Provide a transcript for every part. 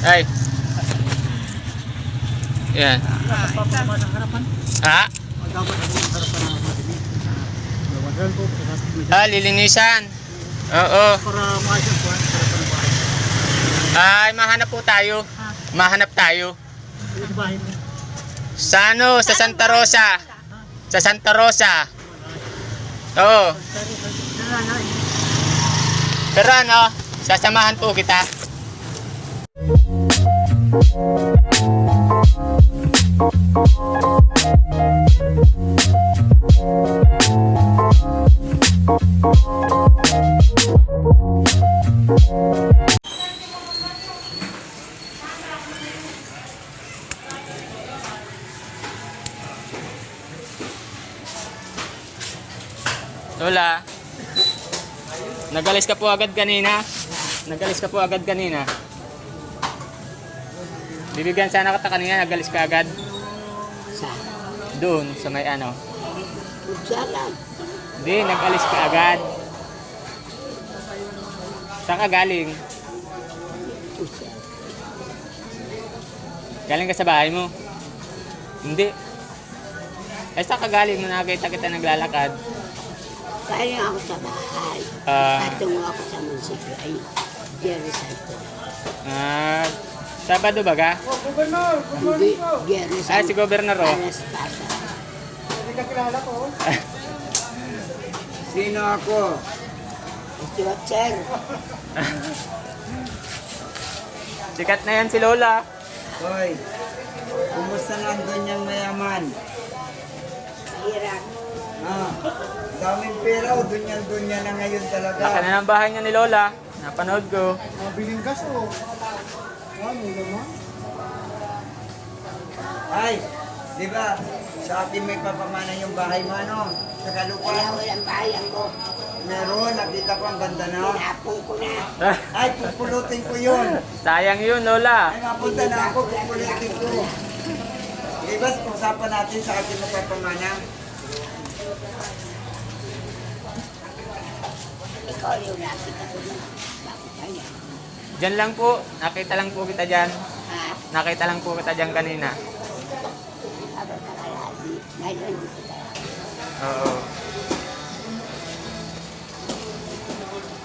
Ay. Yan. Ha? Lilinisan. Oo. Ay, mahanap po tayo. Mahanap tayo. Sa ano? Sa Santa Rosa. Sa Santa Rosa. Oo. Pero ano, sasamahan po kita. Lola, nagalis ka po agad kanina. Nagalis ka po agad kanina. Bibigyan sana kita kanina, nagalis ka agad. Doon, sa may ano. Hindi, nagalis ka agad. Saan ka galing? Galing ka sa bahay mo? Hindi. Eh, saan ka galing? Nakakita kita naglalakad. Galing ako sa bahay. Patungo ako sa munisipyo. Ay, Biyernes Santo. Sabado ba ka? Hindi, Biyernes Santo. Si Gobernador. Alas pasa. Hindi ka kilala ko. Sino ako? Istiwat, sir. Sikat na yan si Lola. Hoy, kumusta nandun yung mayaman? Hirap. Daming pera o dunyan na ngayon talaga. Laki na ng bahay niya ni Lola. Napanood ko. Mabiling gas o. Ano naman? Ay, di ba? Sa akin may papamana yung bahay mo, ano? Sa Kalupa. Walang bayan ko. Meron, nakita ko ang ganda na. Tinapong ko na. Ay, pupulutin ko yun. Sayang yun, Lola. Ay, mapunta na ako, pupulutin ko. Di ba, usapan natin sa akin magpapamana? Ikaw yung nakita ko na. Bakit kanya? Diyan lang po. Nakita lang po kita dyan. Ha? Nakita lang po kita dyan kanina. Habang nakalagi. Ngayon, hindi ko talaga. Oo.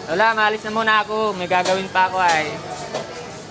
Lola, maalis na muna ako. May gagawin pa ako ay.